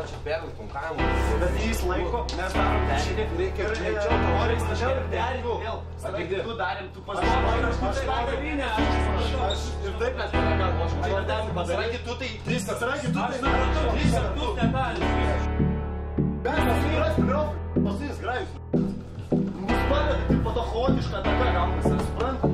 va čia bėgant konkavimu. Bet jis laiko, mes darom derinį. Reikia greičiau, teoriją stačiau ir derinį vėl. Tu darėm, tu pasidarėm. Aš ir taip mes tada galvosim. Ar derinį pasidarėm, tu tai 3 kartus. 3 kartus negali. Bet tas vyras, kliuv, pasijęs grajus. Mus padeda, tik po to chaotišką ataką gaunasi, ar suprantu?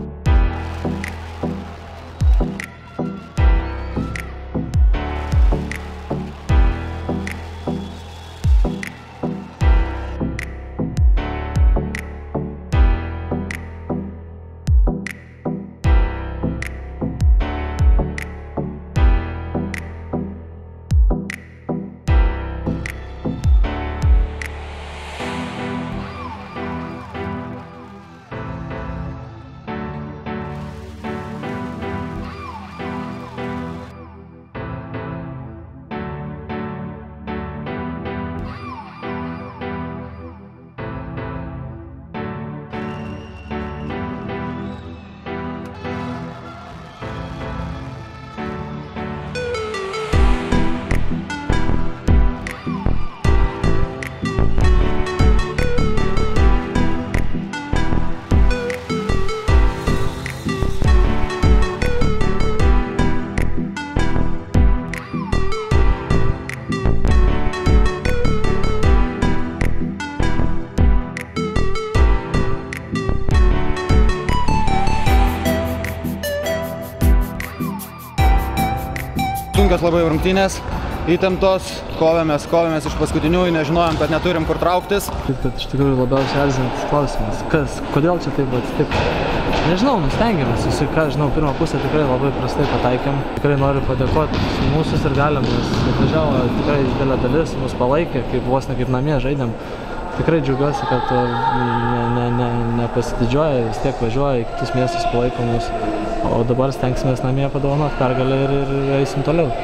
Sunkios labai rungtynės, įtemptos, kovėmės iš paskutiniųjų, nežinojom, kad neturim kur trauktis. Iš tikrųjų labiausiai erzinantis klausimas, kodėl čia taip atsitiko? Nežinau, stengiamės, žinau, pirmą pusę tikrai labai prastai pataikėm. Tikrai noriu padėkoti mūsų ir galim, nes atvažiavo tikrai didelė dalis, mus palaikė, vos ne kaip namie žaidėm. Tikrai džiaugiuosi, kad nepasididžiuoja, vis tiek važiuoja, į kitus miestus palaiko mus. O dabar stengsimės namie padovanoti pergalę ir eisim toliau.